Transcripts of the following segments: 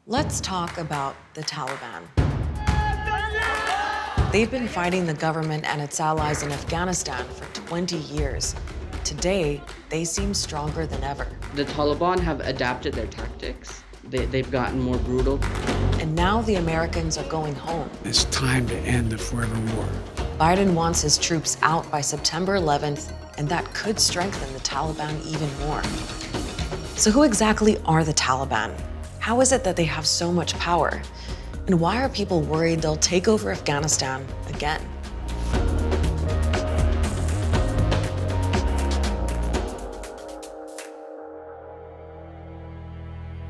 Let's talk about the Taliban. They've been fighting the government and its allies in Afghanistan for 20 years. Today, they seem stronger than ever. The Taliban have adapted their tactics. They've gotten more brutal. And now the Americans are going home. It's time to end the forever war. Biden wants his troops out by September 11th, and that could strengthen the Taliban even more. So who exactly are the Taliban? How is it that they have so much power? And why are people worried they'll take over Afghanistan again?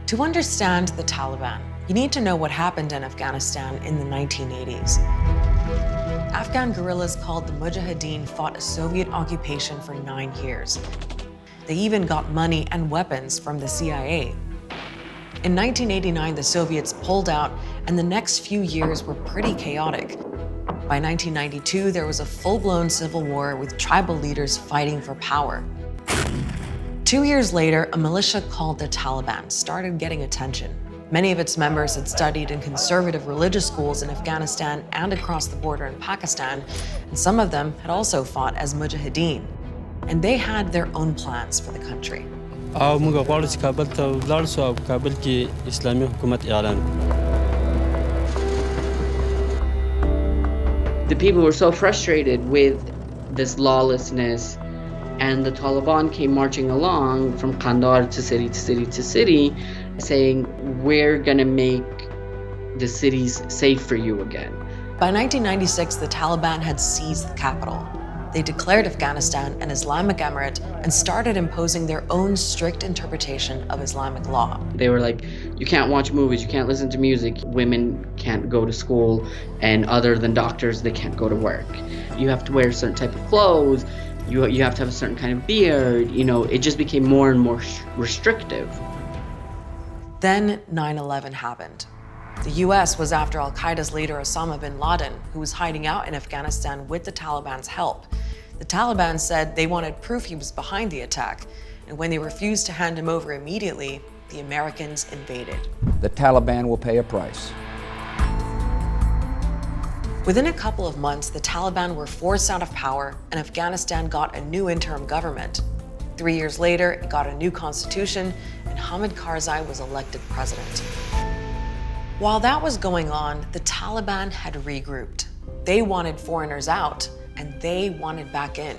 To understand the Taliban, you need to know what happened in Afghanistan in the 1980s. Afghan guerrillas called the Mujahideen fought a Soviet occupation for 9 years. They even got money and weapons from the CIA. In 1989, the Soviets pulled out, and the next few years were pretty chaotic. By 1992, there was a full-blown civil war with tribal leaders fighting for power. 2 years later, a militia called the Taliban started getting attention. Many of its members had studied in conservative religious schools in Afghanistan and across the border in Pakistan, and some of them had also fought as Mujahideen. And they had their own plans for the country. The people were so frustrated with this lawlessness, and the Taliban came marching along from Kandahar to city to city to city, saying, we're gonna make the cities safe for you again. By 1996, the Taliban had seized the capital. They declared Afghanistan an Islamic emirate and started imposing their own strict interpretation of Islamic law. They were like, you can't watch movies, you can't listen to music, women can't go to school, and other than doctors, they can't go to work. You have to wear a certain type of clothes, you have to have a certain kind of beard, it just became more and more restrictive. Then 9/11 happened. The US was after al-Qaeda's leader Osama bin Laden, who was hiding out in Afghanistan with the Taliban's help. The Taliban said they wanted proof he was behind the attack, and when they refused to hand him over immediately, the Americans invaded. The Taliban will pay a price. Within a couple of months, the Taliban were forced out of power, and Afghanistan got a new interim government. 3 years later, it got a new constitution, and Hamid Karzai was elected president. While that was going on, the Taliban had regrouped. They wanted foreigners out, and they wanted back in.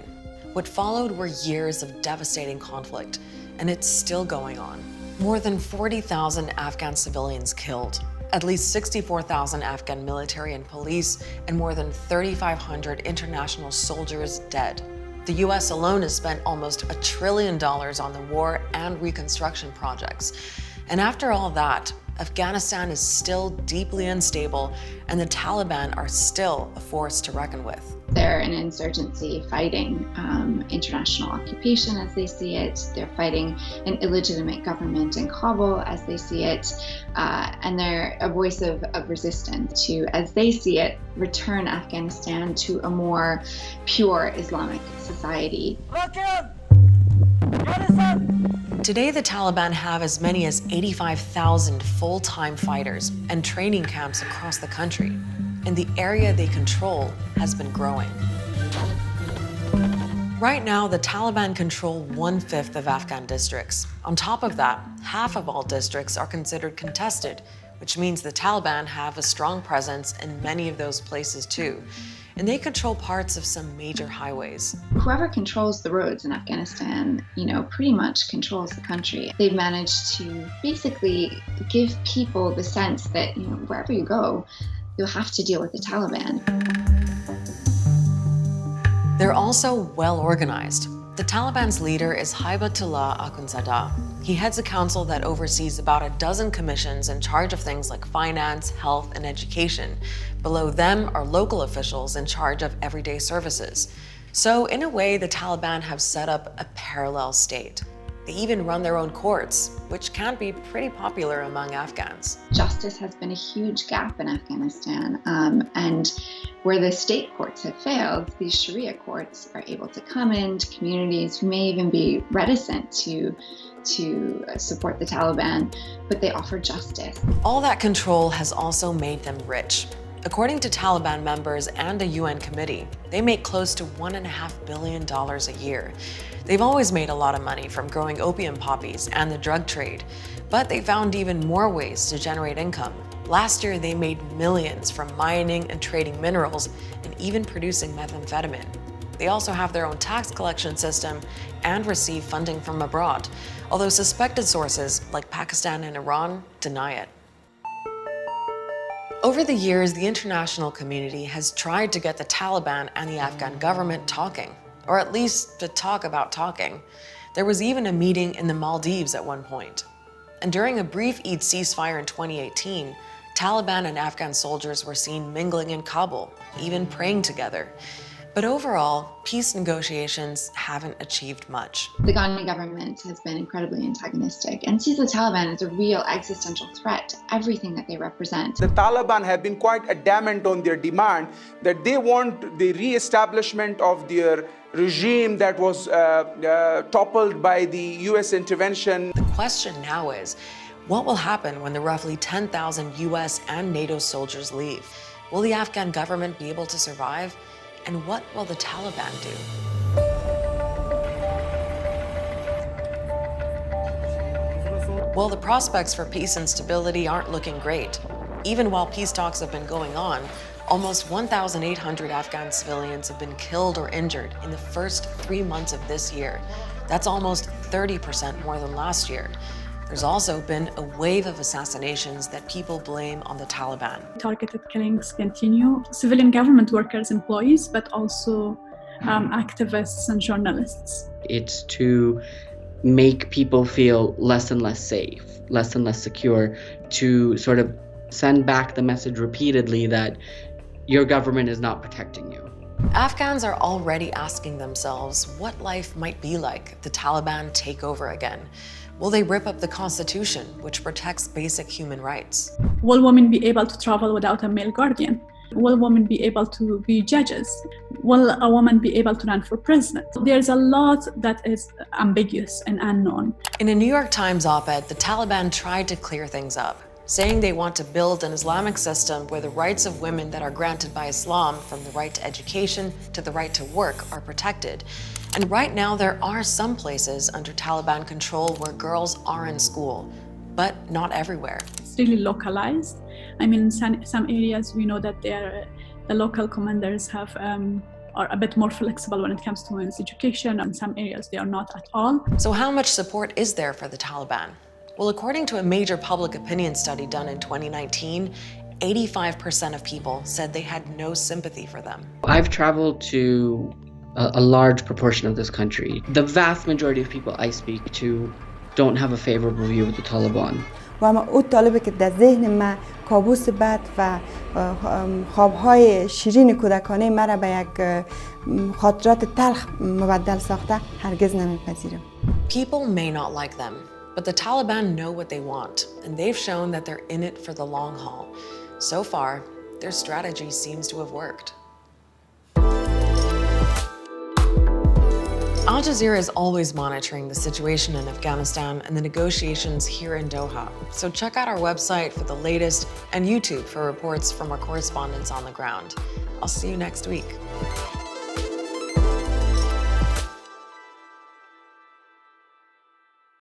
What followed were years of devastating conflict, and it's still going on. More than 40,000 Afghan civilians killed, at least 64,000 Afghan military and police, and more than 3,500 international soldiers dead. The US alone has spent almost $1 trillion on the war and reconstruction projects. And after all that, Afghanistan is still deeply unstable, and the Taliban are still a force to reckon with. They're an insurgency fighting international occupation as they see it. They're fighting an illegitimate government in Kabul as they see it. And they're a voice of resistance to, as they see it, return Afghanistan to a more pure Islamic society. Today, the Taliban have as many as 85,000 full-time fighters and training camps across the country, and the area they control has been growing. Right now, the Taliban control 1/5 of Afghan districts. On top of that, half of all districts are considered contested, which means the Taliban have a strong presence in many of those places too. And they control parts of some major highways. Whoever controls the roads in Afghanistan, pretty much controls the country. They've managed to basically give people the sense that, wherever you go, you'll have to deal with the Taliban. They're also well organized. The Taliban's leader is Haibatullah Akhundzada. He heads a council that oversees about a dozen commissions in charge of things like finance, health, and education. Below them are local officials in charge of everyday services. So in a way, the Taliban have set up a parallel state. They even run their own courts, which can be pretty popular among Afghans. Justice has been a huge gap in Afghanistan, and where the state courts have failed, these Sharia courts are able to come into communities who may even be reticent to support the Taliban, but they offer justice. All that control has also made them rich. According to Taliban members and a UN committee, they make close to $1.5 billion a year. They've always made a lot of money from growing opium poppies and the drug trade, but they found even more ways to generate income. Last year, they made millions from mining and trading minerals and even producing methamphetamine. They also have their own tax collection system and receive funding from abroad, although suspected sources like Pakistan and Iran deny it. Over the years, the international community has tried to get the Taliban and the Afghan government talking, or at least to talk about talking. There was even a meeting in the Maldives at one point. And during a brief Eid ceasefire in 2018, Taliban and Afghan soldiers were seen mingling in Kabul, even praying together. But overall, peace negotiations haven't achieved much. The Ghani government has been incredibly antagonistic and sees the Taliban as a real existential threat to everything that they represent. The Taliban have been quite adamant on their demand that they want the re-establishment of their regime that was toppled by the US intervention. The question now is, what will happen when the roughly 10,000 US and NATO soldiers leave? Will the Afghan government be able to survive? And what will the Taliban do? Well, the prospects for peace and stability aren't looking great. Even while peace talks have been going on, almost 1,800 Afghan civilians have been killed or injured in the first 3 months of this year. That's almost 30% more than last year. There's also been a wave of assassinations that people blame on the Taliban. Targeted killings continue. Civilian government workers, employees, but also activists and journalists. It's to make people feel less and less safe, less and less secure, to sort of send back the message repeatedly that your government is not protecting you. Afghans are already asking themselves what life might be like if the Taliban take over again. Will they rip up the Constitution, which protects basic human rights? Will women be able to travel without a male guardian? Will women be able to be judges? Will a woman be able to run for president? There's a lot that is ambiguous and unknown. In a New York Times op-ed, the Taliban tried to clear things up, saying they want to build an Islamic system where the rights of women that are granted by Islam, from the right to education to the right to work, are protected. And right now, there are some places under Taliban control where girls are in school, but not everywhere. It's really localized. I mean, in some areas, we know that the local commanders are a bit more flexible when it comes to women's education. In some areas, they are not at all. So how much support is there for the Taliban? Well, according to a major public opinion study done in 2019, 85% of people said they had no sympathy for them. I've traveled to a large proportion of this country. The vast majority of people I speak to don't have a favorable view of the Taliban. و اما اون طالبه که در ذهن من کابوس بد و خوابهای شیرین کودکانه مرا به یک خاطرات تلخ مبدل ساخته هرگز نمیپذیرم. People may not like them, but the Taliban know what they want, and they've shown that they're in it for the long haul. So far, their strategy seems to have worked. Al Jazeera is always monitoring the situation in Afghanistan and the negotiations here in Doha. So check out our website for the latest and YouTube for reports from our correspondents on the ground. I'll see you next week.